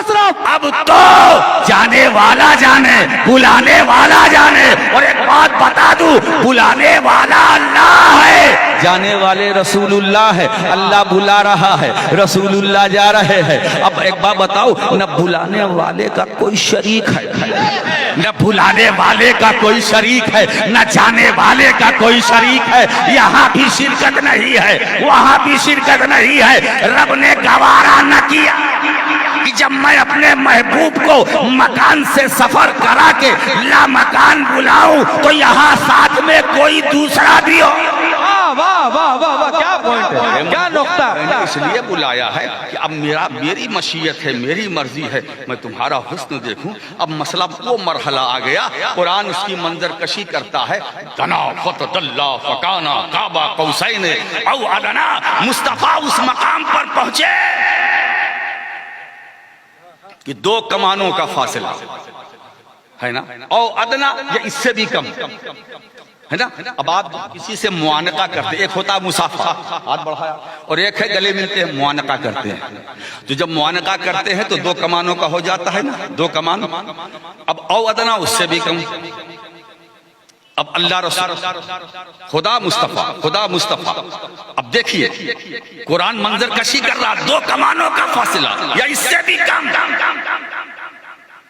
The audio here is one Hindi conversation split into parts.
अशरफ। अब तो जाने वाला जाने, बुलाने वाला जाने। और एक बात बता दूं, बुलाने वाला अल्लाह है, जाने वाले रसूलुल्लाह है। अल्लाह बुला रहा है, रसूलुल्लाह जा रहे हैं। अब एक बात बताओ, न बुलाने वाले का कोई शरीक है, न बुलाने वाले का कोई शरीक है, न जाने वाले का कोई शरीक है। यहाँ भी शिरकत नहीं है, वहाँ भी शिरकत नहीं है। रब ने गवारा न किया कि जब मैं अपने महबूब को मकान से सफर करा के ला मकान बुलाऊं तो यहाँ साथ में कोई दूसरा भी हो। वाह वाह वाह वाह, क्या पॉइंट है, क्या नुक्ता। मैंने इसलिए बुलाया है कि अब मेरी मशीयत है, मेरी मर्जी है, मैं तुम्हारा हुस्न देखूं। अब मसला वो मरहला आ गया, कुरान उसकी मंजर कशी करता है। तना फतदल्ला फकाना काबा कौसैन औ अदना। मुस्तफा उस मकाम पर पहुंचे कि 2 कमानों का फासला है ना, और अदना या इससे भी कम है ना। अब आप किसी से मुआनका करते, एक होता है मुसाफा, हाथ बढ़ाया, और एक है गले मिलते हैं, मुआनका करते हैं। तो जब मुआनका करते हैं तो 2 कमानों का हो जाता है ना, 2 कमान। अब औ अदना उससे भी कम। अब अल्लाह रसूल, खुदा मुस्तफा। अब देखिए कुरान मंजर कशी कर रहा, 2 कमानों का फासला या इससे भी कम,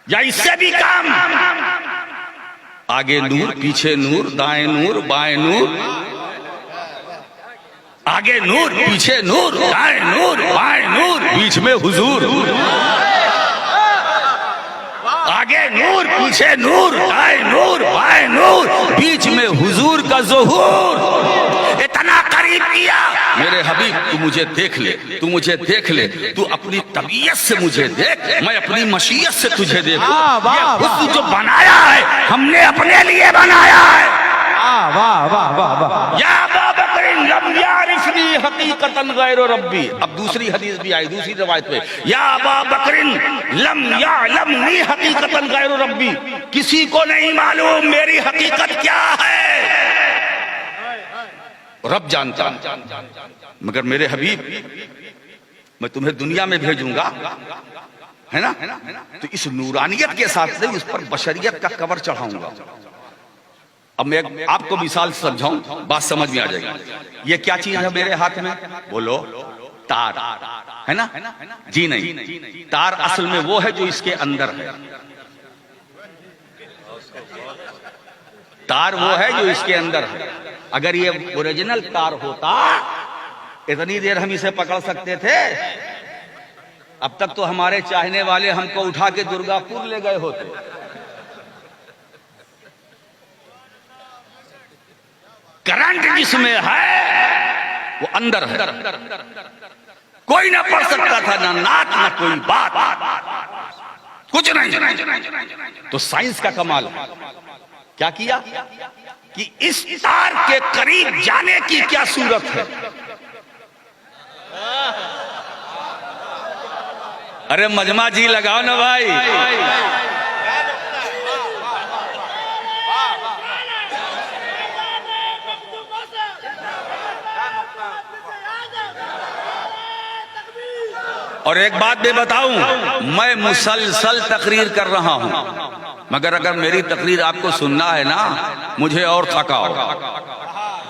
या इससे भी कम। आगे नूर, पीछे नूर, दाएं नूर, बाएं नूर, आगे नूर, पीछे नूर, दाएं नूर, बाएं नूर, बीच में हुजूर। आगे नूर, पीछे नूर, दाएं नूर, बाएं नूर, बीच में हुजूर का ज़ुहूर। इतना करीब किया मेरे हबीब, तू मुझे देख ले, तू मुझे देख ले, तू अपनी तबीयत से मुझे देख, मैं अपनी मशीयत से तुझे देखूं। ये हुस्न जो बनाया है हमने अपने लिए बनाया है। वाह वाह वाह वाह। या अबा बकर लम यारिफनी हकीकतन गैर रब्बी। अब दूसरी हदीस भी आई, दूसरी रवायत पे, या अबा बकर लम यालमनी हकीकतन गैर रब्बी। किसी को नहीं मालूम मेरी हकीकत क्या है, रब जानता, मगर मेरे हबीब मैं तुम्हें दुनिया में भेजूंगा, है ना, तो इस नूरानियत के साथ उस पर बशरियत का कवर चढ़ाऊंगा। अब मैं आपको मिसाल समझाऊं, बात समझ में आ जाएगी। ये क्या चीज है मेरे हाथ में, बोलो, तार है ना? जी नहीं, तार असल में वो है जो इसके अंदर है। तार वो है जो इसके अंदर है। अगर ये ओरिजिनल तार होता इतनी देर हम इसे पकड़ सकते थे। अब तक तो हमारे चाहने वाले हमको उठा के दुर्गापुर ले गए होते। करंट जिसमें है वो अंदर है, कोई ना पढ़ सकता था, ना नाक ना कोई बात, कुछ नहीं। तो साइंस का कमाल है, क्या किया कि इस तार के करीब जाने की क्या सूरत है। अरे मजमा जी लगाओ ना भाई। और एक बात भी बताऊं, मैं मुसलसल तकरीर कर रहा हूं, मगर अगर मेरी तकरीर आपको सुनना है ना, मुझे और थकाओ।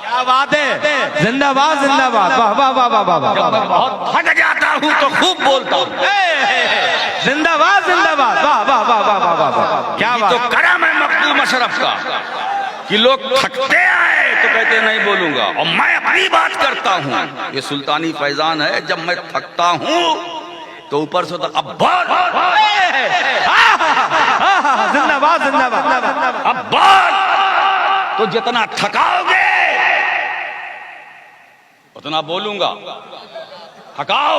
क्या बात है, जिंदाबाद जिंदाबाद, वाह वाह वाह वाह वाह। जब मैं बहुत थक जाता हूं तो खूब बोलता हूं, जिंदाबाद जिंदाबाद, वाह वाह वाह वाह वाह वाह। क्या बात, तो करम है मखदूम अशरफ का कि लोग थकते आए तो कहते नहीं बोलूंगा, और मैं अपनी बात करता हूं। ये सुल्तानी फैजान है, जब मैं थकता हूं तो ऊपर से अब बोल, जिंदाबाद जिंदाबाद, अब बोल, तो जितना थकाओगे उतना बोलूंगा। थकाओ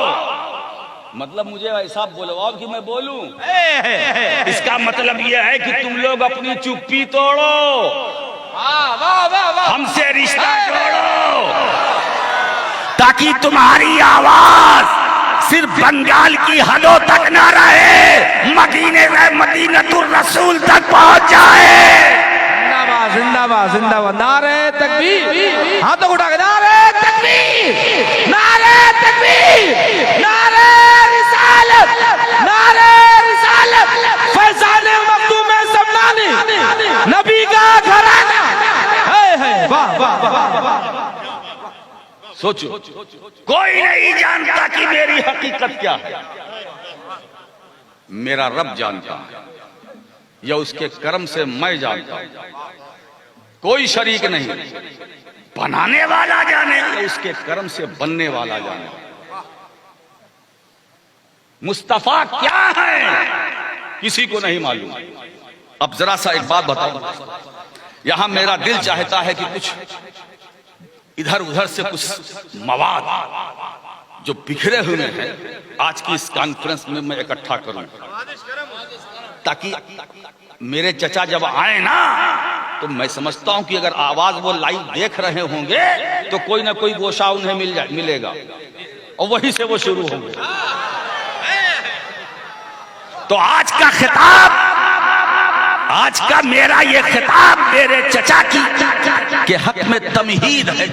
मतलब मुझे ऐसा बोलवाओ कि मैं बोलूं। इसका मतलब यह है कि तुम लोग अपनी चुप्पी तोड़ो, हमसे रिश्ता जोड़ो, ताकि तुम्हारी आवाज सिर्फ बंगाल की हदों तक ना रहे, मदीनतुर रसूल तक पहुंच जाए। जिंदाबाद जिंदाबाद जिंदाबाद, नारे तकबीर, हाथों को उठा के नारे तकबीर, नारे तकबीर, नारे रिसालत, नारे सोचो, कोई नहीं जानता कि मेरी हकीकत क्या है, मेरा रब जानता है, या उसके कर्म से मैं जानता हूं। कोई शरीक नहीं, बनाने वाला जाने या उसके कर्म से बनने वाला जाने। मुस्तफा क्या है किसी को नहीं मालूम। अब जरा सा एक बात बताओ, यहां मेरा दिल चाहता है कि कुछ इधर उधर से कुछ मवाद जो बिखरे हुए हैं आज की इस कॉन्फ्रेंस में मैं इकट्ठा करूं, ताकि मेरे चचा जब आए ना तो मैं समझता हूं कि अगर आवाज वो लाइव देख रहे होंगे तो कोई ना कोई गोशा उन्हें मिलेगा और वहीं से वो शुरू होंगे। तो आज का खिताब, आज का मेरा ये खिताब मेरे चचा की के हक में तमहीद है,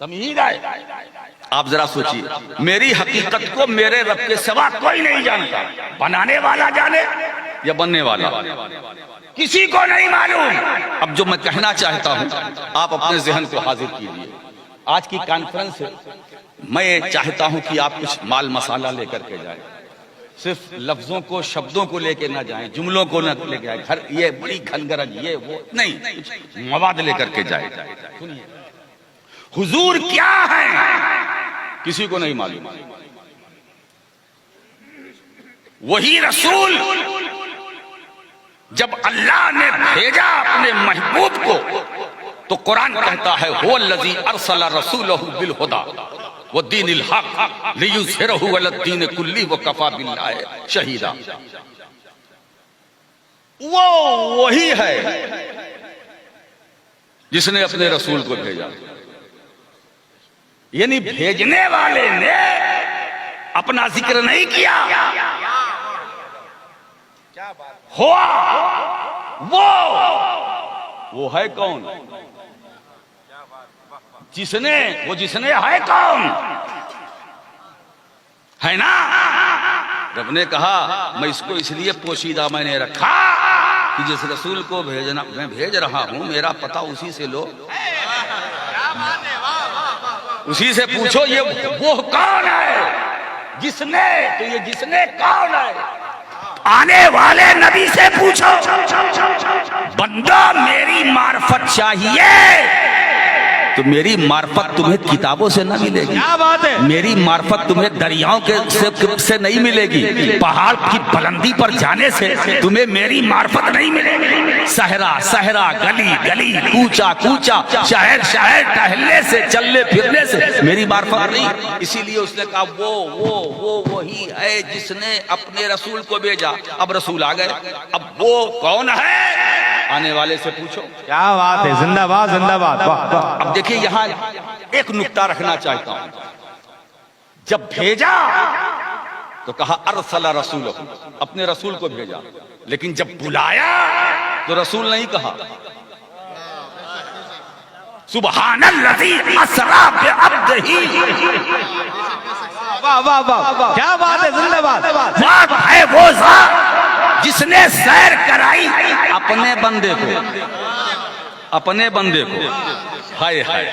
तमहीद है। आप जरा सोचिए, मेरी हकीकत को मेरे रब के सिवा कोई नहीं जानता, बनाने वाला जाने या बनने वाला, किसी को नहीं मालूम। अब जो मैं कहना चाहता हूं आप अपने जहन को हाजिर कीजिए। आज की कॉन्फ्रेंस है, मैं चाहता हूं कि आप कुछ माल मसाला लेकर के जाएं, सिर्फ लफ्जों को शब्दों को लेके ना जाएं, जुमलों को ना लेके जाएं, घर ये बड़ी घनगरज ये वो नहीं, मवाद लेकर के जाएं। सुनिए, हुजूर क्या है किसी को नहीं मालूम। वही रसूल जब अल्लाह ने भेजा अपने महबूब को तो कुरान कहता है हुवल्लज़ी अरसला रसूलहु बिल हुदा व दीनिल हक लियुज़हिरहु अलद्दीन कुल्ली व कफ़ा बिल्लाहि शहीदा। वो वही है जिसने अपने रसूल को भेजा, यानी भेजने वाले ने अपना जिक्र नहीं किया। हुआ वो है कौन? जिसने है कौन है ना। रब ने कहा मैं इसको इसलिए पोशीदा मैंने रखा कि जिस रसूल को भेजना मैं भेज रहा हूं मेरा पता उसी से लो, उसी से पूछो ये वो कौन है जिसने, तो ये जिसने कौन है? आने वाले नबी से पूछो, बंदा मेरी मार्फत चाहिए तो मेरी मार्फत तुम्हें किताबों से न मिलेगी। क्या बात है? मेरी मार्फत तुम्हें दरियाओं के से नहीं मिलेगी, पहाड़ की बुलंदी पर जाने से तुम्हें मेरी मार्फत नहीं मिलेगी। सहरा सहरा, गली गली, कूचा कूचा, शहर शहर टहलने से, चलने फिरने से मेरी मार्फत नहीं। इसीलिए उसने कहा वो वही है जिसने अपने रसूल को भेजा। अब रसूल आ गए, अब वो कौन है आने वाले से पूछो। क्या बात है, जिंदाबाद जिंदाबाद। अब देखिए यहां एक नुक्ता रखना चाहता हूं, जब भेजा तो कहा अरसला रसूल, अपने रसूल को भेजा, लेकिन जब बुलाया तो रसूल नहीं कहा। सुब्हानल्लज़ी असरा बिअब्दिही, वाह वाह वाह, क्या बात है, जिंदाबाद। बात है वो ज़ात जिसने सैर कराई अपने बंदे को। हाय हाय,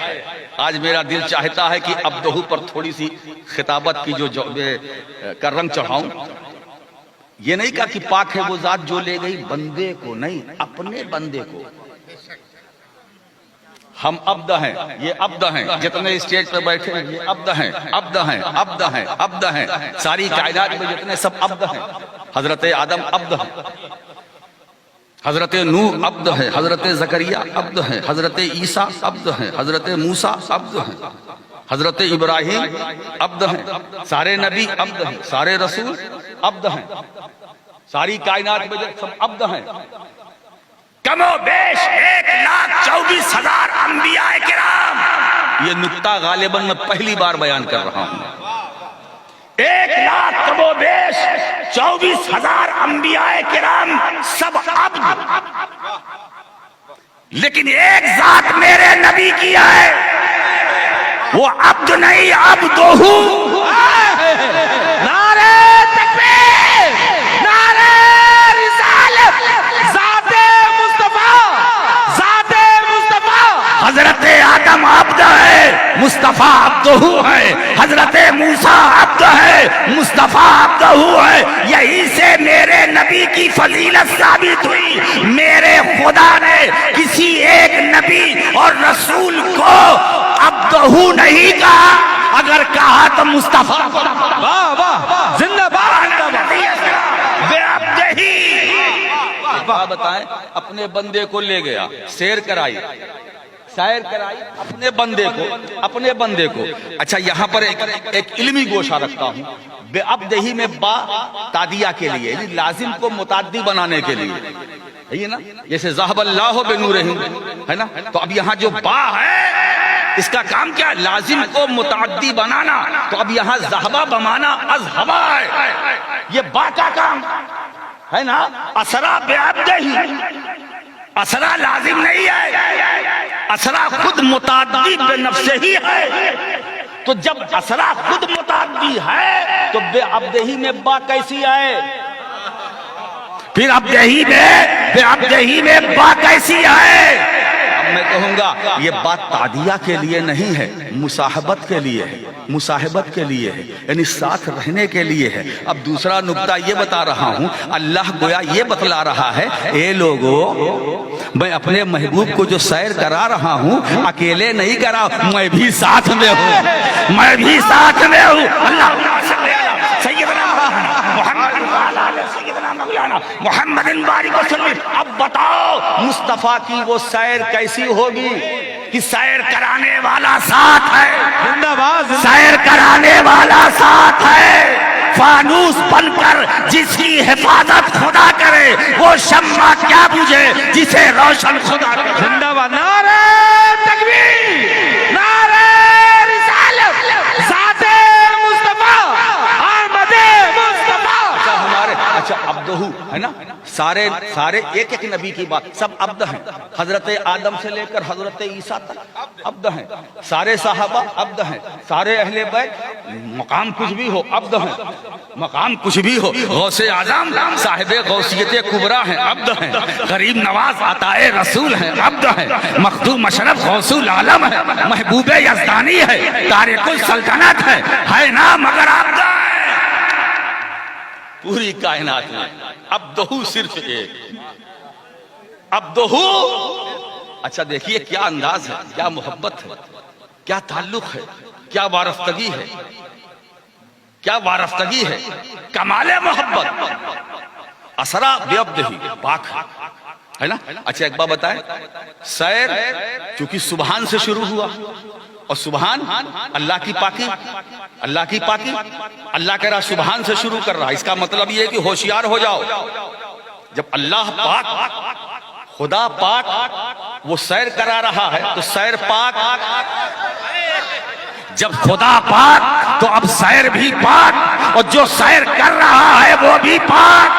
आज मेरा दिल चाहता है कि अब्दहू पर थोड़ी सी खिताबत की जो का रंग चढ़ाऊं। ये नहीं कहा कि पाक है वो जात जो ले गई बंदे को, नहीं, अपने बंदे को। हम अब्द हैं, ये अब्द हैं, जितने स्टेज पर बैठे हैं ये अब्द हैं, अब्द हैं, अब्द हैं, अब्द हैं। सारी कायनात में जितने सब अब्द हैं। हजरत आदम अब्द है, हजरत नूह अब्द है, हजरत जकरिया अब्द है, हजरत ईसा अब्द है, हजरत मूसा अब्द है, हजरत इब्राहिम अब्द है। सारे नबी अब्द हैं, सारे रसूल अब्द हैं, सारी कायनात में सब अब्द हैं। कमो बेश 1,24,000 अंबियाए किराम। ये नुक्ता गालिबन मैं पहली बार बयान कर रहा हूं। 1,00,000 कमो बेश 24,000 अंबियाए किराम सब अब्द, लेकिन एक जात मेरे नबी की है, वो अब्द नहीं अब्दहू। नारे तकबीर, नारे रिसालत, ज़ाते मुस्तफा, ज़ाते मुस्तफा अब्दहू है, हजरत मूसा अब्द है, मुस्तफा अब्दहू है। यही से मेरे नबी की फजीलत साबित हुई। मेरे खुदा ने किसी एक नबी और रसूल को अब्दहू नहीं कहा, अगर कहा तो मुस्तफा को। वाह वाह, जिंदाबाद बेअब्दही। बात बताएं, अपने बंदे को ले गया, सैर कराई, सैर कराई अपने बंदे को। अच्छा, यहाँ पर एक इल्मी गोशा रखता हूँ। बेअब्दही में बा तादिया के लिए, लाजिम को मुताद्दी बनाने के लिए, है ना, जैसे ज़हबल्लाहु बिनूरिहिम, है ना। तो अब यहाँ जो बा है, इसका काम क्या है? लाजिम को मुताद्दी बनाना। तो अब यहाँ ज़हबा बमाना अज़हबा है, ये बा का काम है ना। असरा बेअब्दही, असरा लाजिम नहीं है, असरा खुद मुताद्दी बेनफ्से ही है। तो जब असरा खुद मुताद्दी है तो बेअब्दही में बा कैसी आए? फिर बेअब्दही में बा कैसी आए? अब मैं कहूंगा ये बात तादिया के लिए नहीं है, मुसाहबत के लिए है, मुसाहबत के लिए है, यानी साथ रहने के लिए है। अब दूसरा नुक्ता ये बता रहा हूँ, अल्लाह गोया ये बतला रहा है, ए लोगों, मैं अपने महबूब को जो सैर करा रहा हूँ अकेले नहीं करा, मैं भी साथ में हूँ, मैं भी साथ में हूँ। अल्लाह मोहम्मद। अब बताओ मुस्तफा की वो सैर कैसी होगी कि सैर कराने वाला साथ है, जिंदाबाद, सैर कराने वाला साथ है। फानूस बनकर जिसकी हिफाजत खुदा करे, वो शम्मा क्या बुझे जिसे रोशन खुदा करे। जिंदाबाद, नारे तकबीर, नारे रिसालत, ज़ाते मुस्तफा, आमदे मुस्तफा। अच्छा, हमारे अच्छा अब्दहू है ना, सारे एक एक नबी की बात, सब अब्द हैं। हजरत आदम से लेकर हजरत ईसा तक अब्द हैं, सारे साहबा अब्द हैं, सारे अहले बैत, मकाम कुछ भी हो अब्द हैं, मकाम कुछ भी हो। गौसे आजम साहिबे गौसियत कुबरा हैं, अब्द हैं। गरीब नवाज अताए रसूल हैं, अब्द हैं। मखदूम अशरफ गौसुल आलम है, महबूबे यज़दानी है, तारिकुल सल्तनत है ना, मगर अब्द है पूरी कायनात में। अब्दहू सिर्फ एक अब्दहू। अच्छा देखिए क्या अंदाज है, क्या मोहब्बत है, क्या ताल्लुक है, क्या वारफ्तगी है, क्या वारफ्तगी है, कमाले मोहब्बत। असरा बेअब्दही पाक है ना। अच्छा एक बात बताएं, सैर चूंकि सुबहान से शुरू हुआ, और सुबहान अल्लाह की पाकी, अल्लाह की पाकी, अल्लाह कह रहा सुबहान से शुरू कर रहा। इसका मतलब ये है कि होशियार हो जाओ। जब अल्लाह पाक, खुदा पाक वो सैर करा रहा है तो सैर पाक। जब खुदा पाक तो अब सैर भी पाक, और जो सैर कर रहा है वो भी पाक।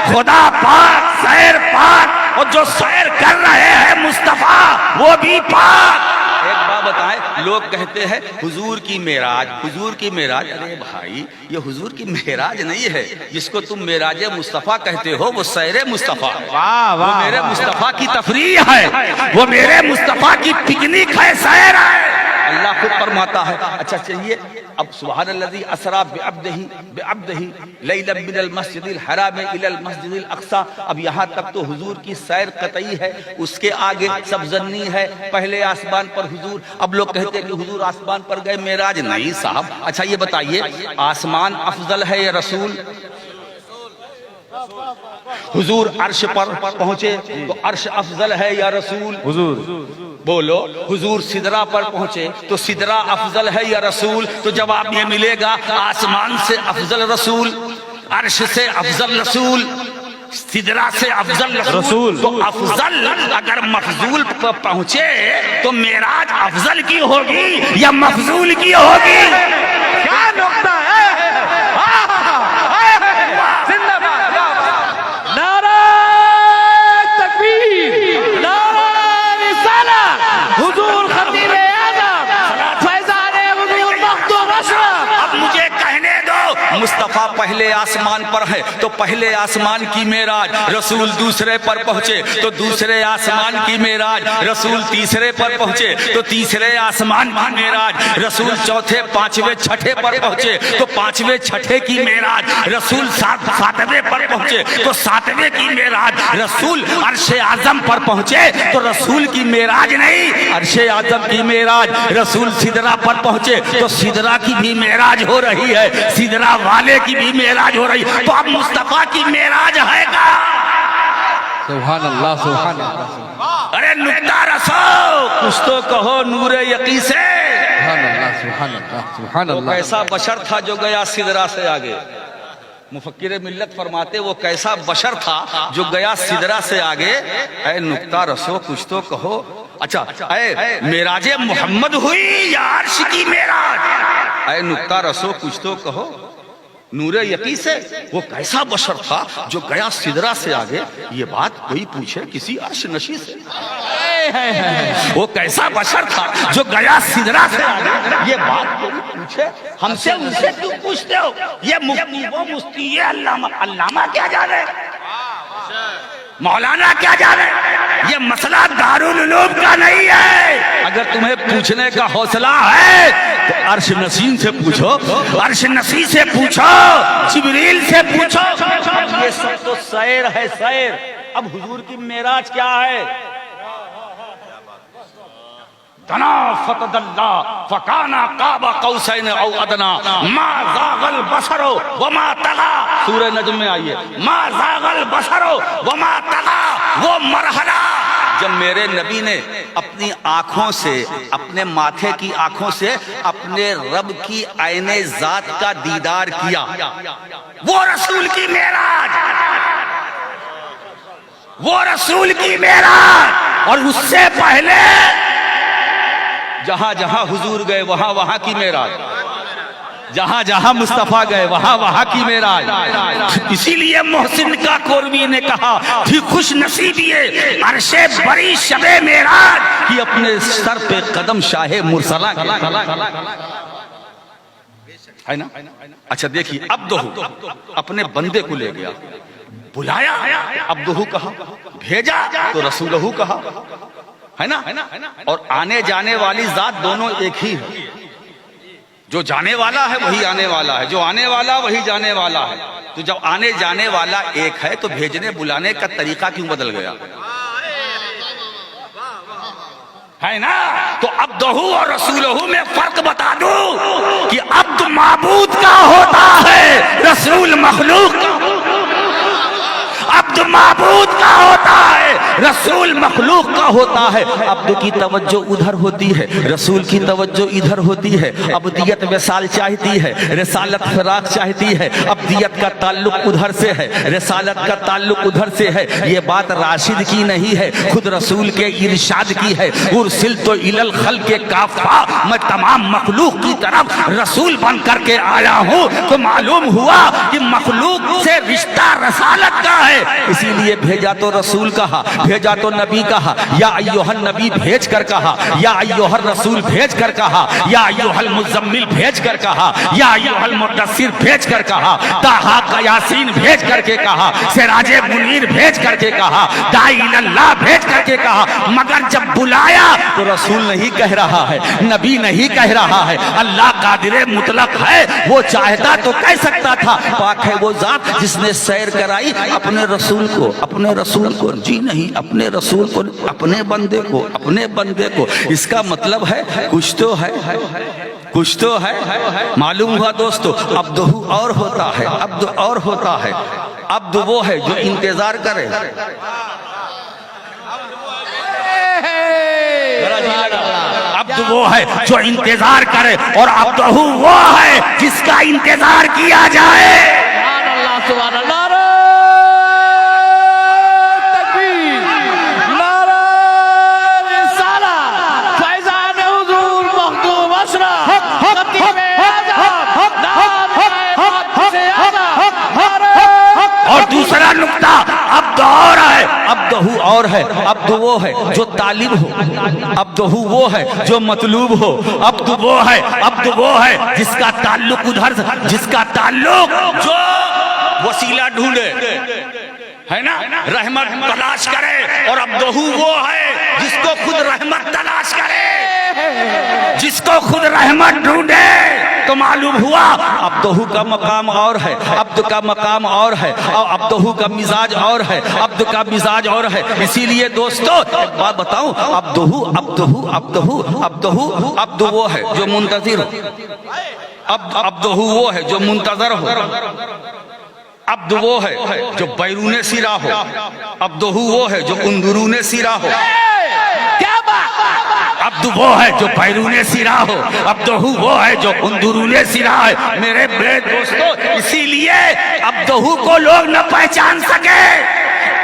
खुदा पाक, सैर पाक, और जो सैर कर रहे हैं मुस्तफा वो भी पाक। एक बात बताएं, लोग कहते हैं हुजूर की मेराज, हुजूर की मेराज। अरे भाई ये हुजूर की मेराज नहीं है, जिसको तुम मेराज मुस्तफा कहते हो वो सैर मुस्तफा। वाह वो वाह, मेरे मुस्तफा की तफरीह है, वो मेरे मुस्तफा की पिकनिक है, सैर है। अल्लाह खुद फरमाता है। अच्छा चलिए, अब सुब्हानल्लज़ी असरा बिअब्दिही लैलन मिनल मस्जिदिल हराम इलल मस्जिदिल अक़सा। अब यहाँ तक तो हुजूर की सैर कतई है, उसके आगे सब ज़न्नी है। पहले आसमान पर हुजूर, अब लोग कहते हैं कि हुजूर आसमान पर गए, मेराज नहीं साहब। अच्छा ये बताइए, आसमान अफजल है या रसूल? हुजूर अर्श पर पहुंचे तो अर्श अफजल है या रसूल? हुजूर। बोलो, हुजूर सिदरा पर पहुंचे तो सिदरा अफजल है या रसूल? तो जवाब ये मिलेगा, आसमान से अफजल रसूल, अर्श से अफजल रसूल, सिदरा से अफजल रसूल। तो अफजल अगर मफजूल पर पहुंचे तो मेराज अफजल की होगी या मफजूल की होगी? क्या नुक्ता है, नारा तकबीर, नारा रिसालत, हुजूर खतीब आज़म, फैज़ान हुजूर मखदूम अशरफ। अब मुझे कहने दो, मुस्तफा पहले आसमान पर है तो पहले आसमान की मेराज, रसूल दूसरे पर पहुंचे तो दूसरे आसमान की मेराज, रसूल तीसरे पर पहुंचे तो तीसरे आसमान की मेराज, रसूल चौथे पांचवे छठे पर पहुंचे तो पांचवे छठे की मेराज, रसूल सातवें पर पहुंचे तो सातवें की मेराज, रसूल अर्शे आजम पर पहुंचे तो रसूल की मेराज नहीं अर्शे आजम की मेराज, रसूल सिदरा पर पहुंचे तो सिदरा की भी मेराज हो रही है, सिदरा वाले की भी मेराज हो रही है। तो अब मुस्तफा की मेराज है का? सुभान अल्लाह, सुभान अल्लाह, अरे नुक्ता रसो कुछ तो कहो नूरे यकी से। सुभान अल्लाह, सुभान अल्लाह, सुभान वो अल्लाह। कैसा बशर था जो गया सिदरा से आगे? मुफक्किर मिल्लत फरमाते वो कैसा बशर था जो गया सिदरा से आगे। ऐ नुक्ता रसो कुछ तो कहो। अच्छा, ऐ मेराजे मोहम्मद हुई या अर्श की मेराज? ऐ नुक्ता रसो कुछ तो कहो नूरे यकी से। वो कैसा बशर था जो गया सिदरा से आगे, ये बात कोई पूछे किसी अर्श नशी से। वो कैसा बशर था जो गया सिदरा से आगे, ये बात कोई पूछे हमसे, उनसे क्यों पूछते हो? ये मुफ्ती वो मुफ्ती ये अल्लामा क्या जाने, मौलाना क्या जाने, ये मसला दारुल उलूम का नहीं है। अगर तुम्हें पूछने का हौसला है तो अर्श नसीन से पूछो, अर्श नसी से पूछो, जिब्रील से पूछो। ये सब तो सैर है, सैर। अब हुजूर की मेराज क्या है? तना फतदल्ला फकाना काबा कौसैन औ अदना मा ज़ागल बसरो वमा तगा। सूरह नज्म में आइए, मा ज़ागल बसरो वमा तगा। वो मरहला जब मेरे नबी ने अपनी आंखों से, अपने माथे की आंखों से अपने रब की आईने जात का दीदार किया, वो रसूल की मेराज, वो रसूल की मेराज। और उससे पहले जहां जहां हुजूर गए वहां वहां की मेराज, जहां जहां मुस्तफा गए वहां वहां की मेराज। इसीलिए मोहसिन का कोरवी ने कहा थी खुश नसीबी अर्शे बड़ी शबे मेराज कि अपने सर पे कदम शाहे मुरसला है ना। अच्छा देखिए, अब्दहू अपने बंदे को ले गया, बुलाया अब्दहू कहा, भेजा तो रसूलहू कहा, है ना। और आने जाने वाली जात दोनों एक ही है। जो जाने वाला है वही आने वाला है, जो आने वाला वही जाने वाला है। तो जब आने जाने वाला एक है तो भेजने बुलाने का तरीका क्यों बदल गया? है ना। तो अब्दहू और रसूलहू में फर्क बता दूं कि अब्द माबूद का होता है, रसूल मखलूक का। अब्द माबूद का होता है, रसूल मखलूक का होता है। अब्द की तवज्जो उधर होती है, रसूल की तवज्जो इधर होती है। अब्दियत विसाल चाहती है, रिसालत फिराक चाहती है। अब्दियत का ताल्लुक उधर से है, रिसालत का ताल्लुक उधर से है। ये बात राशिद की नहीं है, खुद रसूल के इरशाद की है। उर्सिल तो इलल खल्क़ के काफ़ा, मैं तमाम मखलूक की तरफ रसूल बन करके आया हूँ। तो मालूम हुआ कि मखलूक से रिश्ता रसालत का है, इसीलिए भेजा तो रसूल कहा, भेजा तो नबी कहा। या अय्युहन नबी भेज कर कहा, या अय्युहर रसूल भेज कर कहा, या अय्युहल मुज़म्मिल भेज कर कहा, या अय्युहल मुद्दस्सिर भेज कर कहा, ताहा का यासीन भेज करके कहा, सिराजे मुनीर भेज करके कहा, दाई इलल्लाह भेज करके कहा। मगर जब बुलाया तो रसूल नहीं कह रहा है, नबी नहीं कह रहा है, अल्लाह कादिर मुतलक है। वो चाहता तो कह सकता था, पाक है वो जात जिसने सैर कराई अपने रसूल को, अपने रसूल को। जी नहीं, अपने रसूल को, अपने बंदे को, अपने बंदे को। इसका मतलब है कुछ तो है, कुछ तो है। मालूम हुआ दोस्तों, अब्दहू और होता है, अब्द और होता है। अब्द वो है जो इंतजार करे। अब्द वो है जो इंतजार करे और अब्दहू वो है जिसका इंतजार किया जाए। सुभान अल्लाह, और दूसरा नुक्ता अब्द और है, अब्दहू और है, अब्द वो है जो तालिब हो, अब्द वो है जो मतलूब हो, अब्द वो है, अब्द वो है जिसका ताल्लुक उधर, जिसका ताल्लुक जो वसीला ढूंढे, है ना, रहमत तलाश करे। और अब्दहू वो है जिसको खुद रहमत तलाश करे, जिसको खुद रहमत ढूंढे। तो मालूम हुआ अब्दहू का मकाम और है, अब्द का मकाम और है, और अब्दहू का मिजाज और है, अब्द का मिजाज और है। इसीलिए दोस्तों एक बात बताऊं, अब्दहू अब्दहू अब्दहू अब्दहू, अब्द वो है जो मुंतजिर हो, अब्दहू वो है जो मुंतजर हो, अब्द वो है जो बैरूने सिरा हो, अब्दहू वो है जो अंदरूने सिरा हो। क्या बात, अब्द वो है जो बैरूने सिरा हो, अब्दहू वो है जो अंदरूने सिरा है। मेरे बड़े दोस्तों, इसीलिए अब्दहू को लोग न पहचान सके,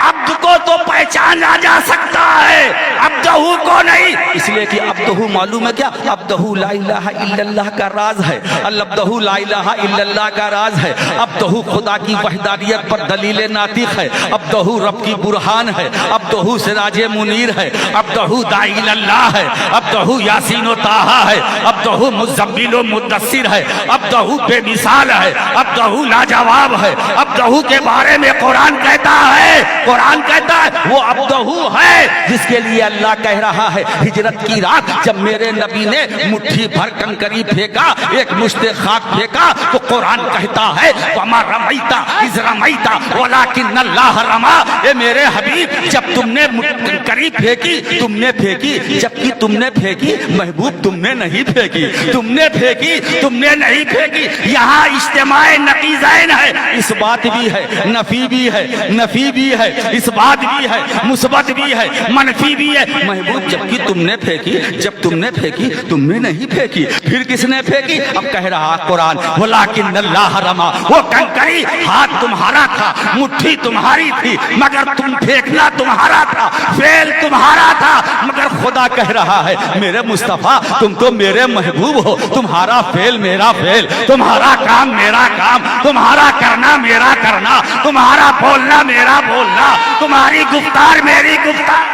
अब्द को तो पहचाना जा सकता है, अब्दहू को नहीं। इसलिए कि अब्दहू मालूम है क्या, अब्दहू ला इलाहा इल्लल्लाह का राज है, अब्दहू ला इलाहा इल्लल्लाह का राज है, अब्दहू खुदा की वहदानियत पर दलील नातिक है, अब्दहू रब की बुरहान है, अब्दहू सिराजे मुनीर है, अब्दहू दाई इल्लल्लाह है, अब्दहू यासीन व ताहा है, अब्दहू मुज़म्मिल व मुद्दस्सिर है, अब्दहू बेमिसाल है, अब्दहू लाजवाब है। अब्दहू के बारे में कुरान कहता है, कुरान कहता है वो अब्दहू है जिसके लिए अल्लाह कह रहा है हिजरत की रात जब मेरे नबी ने मुट्ठी भर कंकरी फेंका, एक मुश्ते खाक फेंका, तो कुरान कहता है वमा रमैता इज़ रमैता वलाकिन अल्लाह रमा। ए मेरे हबीब, जब तुमने कंकरी फेंकी, तुमने फेंकी, जबकि तुमने फेंकी महबूब तुमने नहीं फेंकी, तुमने फेंकी तुमने नहीं फेंकी। यहाँ इज्तिमाए नकीज़ैन है, इस बात भी है, नफी भी है, नफी भी है, इस बात भी है, मुस्बत भी है, मनफी भी है। महबूब जबकि तुमने फेंकी, जब तुमने फेंकी तुमने नहीं फेंकी, फिर किसने फेंकी? अब कह रहा कुरान वलाकिन अल्लाह रमा, वो कंकरी हाथ तुम्हारा था, मुट्ठी तुम्हारी थी, मगर तुम फेंकना तुम्हारा था, फेल तुम्हारा था। मगर खुदा कह रहा है मेरे मुस्तफा तुम तो मेरे महबूब हो, तुम्हारा फेल मेरा फेल, तुम्हारा काम मेरा काम, तुम्हारा करना मेरा करना, तुम्हारा बोलना मेरा बोलना, तुम्हारी गुफ्तार मेरी गुफ्तार।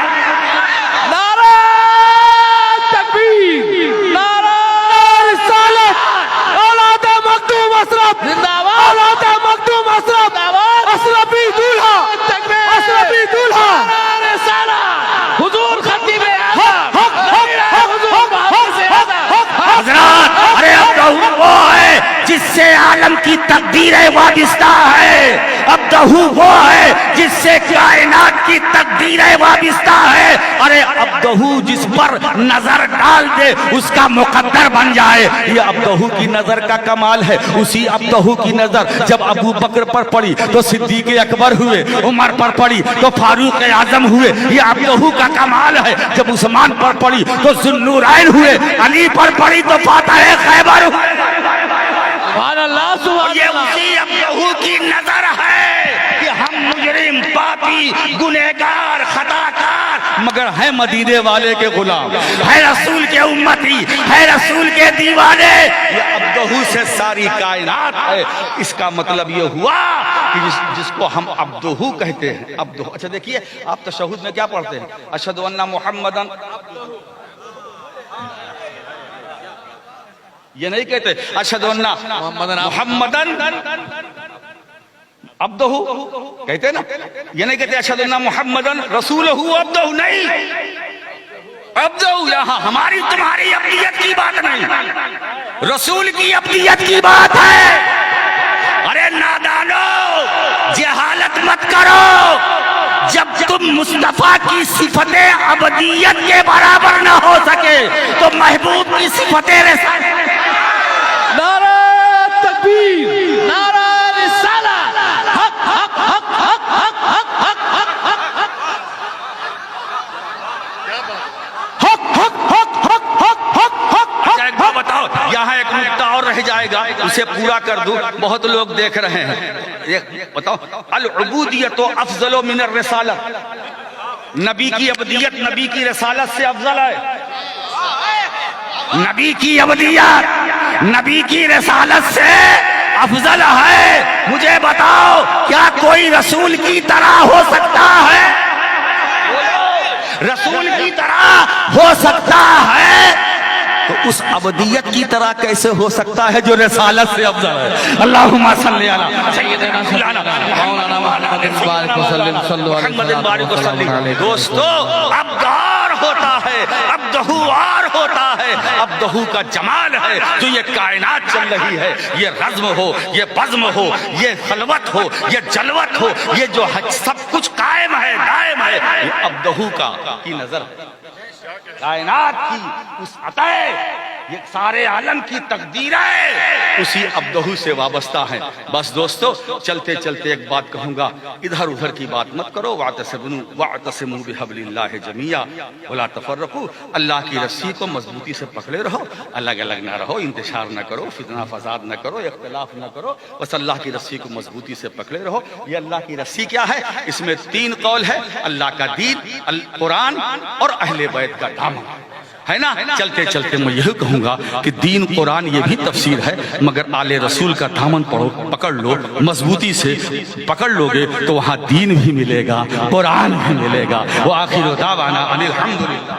नारा तकबीर, नारा रिसालत, औलाद मखदूम अशरफ जिंदाबाद, औलाद मखदूम अशरफ जिंदाबाद, अशरफी दूल्हा तकबीर, अशरफी दूल्हा, नारा रिसालत, हुजूर खतीब आज़म, हज़रात। अरे अब्दहू वो है जिससे आलम की तकदीरें वाबिस्ता है, अब्दहू वो है जिससे कायनात की तकदीरें वाबिस्ता है। अरे अब्दहू जिस पर नजर डाल दे उसका मुकद्दर बन जाए, ये अब्दहू की नजर का कमाल है। उसी अब्दहू की नजर जब अबू बकर पर पड़ी तो सिद्दीक अकबर हुए, उमर पर पड़ी तो फारूक आजम हुए, ये अब्दहू का कमाल है। जब उस्मान पर पड़ी तो ज़ुन्नूरैन हुए, अली पर पड़ी तो फातिह खैबर हुए। ये उसी अब्दहू की नजर है कि हम मुजरिम, पापी, गुनहगार, खताकार, मगर है मदीने वाले के गुलाम, है रसूल के उम्मती, है रसूल के दीवाने। ये अब्दहू से सारी कायनात है। इसका मतलब ये हुआ कि जिसको हम अब्दहू कहते हैं, अब्दहू। अच्छा देखिए, आप तशहुद में क्या पढ़ते हैं? अशहदु अन्ना मुहम्मदन, ये नहीं कहते अशहदु अन्ना मुहम्मदन अब्दहू, कहते ना, ये नहीं कहते अशहदु अन्ना मुहम्मदन रसूलहू अब्दहू, नहीं। अब्दहू यहाँ हमारी तुम्हारी अब्दियत की बात नहीं, रसूल की अब्दियत की बात है। अरे नादानो, जहालत मत करो। जब तुम मुस्तफा की सिफते अब्दियत के बराबर न हो सके तो महबूब की सिफते नारा तकबीर, नारा रिसालत, हक हक हक हक हक हक हक हक हक हक हक हक। बताओ, यहाँ एक नुक्ता और रह जाएगा, उसे पूरा कर दूं, बहुत लोग देख रहे हैं। बताओ, अल उबूदियत अफजलो मिनर रिसालत, नबी की अब्दियत नबी की रिसालत से अफजल है। नबी की अब्दियत नबी की रिसालत से अफजल है। मुझे बताओ, क्या कोई रसूल की तरह हो सकता है? रसूल की तरह हो सकता है तो उस अबदियत की तरह कैसे हो सकता है जो रसालत से अफजल है। अल्लाहुम्मा सल्ली अला सय्यिदना मौलाना मुहम्मद वसल्लम। दोस्तों, अब दौर होता है, अब दहुआर होता है, अब दहू का जमाल है जो ये कायनात चल रही है, ये रज़्म हो, ये बज़्म हो, ये खलवत हो, ये जलवत हो, ये जो सब कुछ कायम है, दायम है, ये अब दहू का की नजर है। कायनात की उस अतः ये सारे आलम की तकदीरें उसी अब्दहू से वाबस्ता हैं। बस दोस्तों, चलते चलते एक बात कहूंगा, इधर उधर की बात मत करो। वातसिमू बिहब्लिल्लाहि जमीआ वला तफर्रकू। अल्लाह की रस्सी को मजबूती से पकड़े रहो, अलग अलग ना रहो, इंतशार न करो, फितना फसाद न करो, इख्तिलाफ न करो, बस अल्लाह की रस्सी को मजबूती से पकड़े रहो। ये अल्लाह की रस्सी क्या है? इसमें 3 कौल है, अल्लाह का दीन, कुरान और अहले बैत का दामन, है ना। चलते चलते मैं यही कहूंगा कि दीन कुरान ये भी तफसीर है, मगर आले रसूल का दामन पकड़ लो, मजबूती से पकड़ लोगे तो वहां दीन भी मिलेगा, कुरान भी मिलेगा। वो आखिर दावाना अनिल हम्दुलिल्लाह।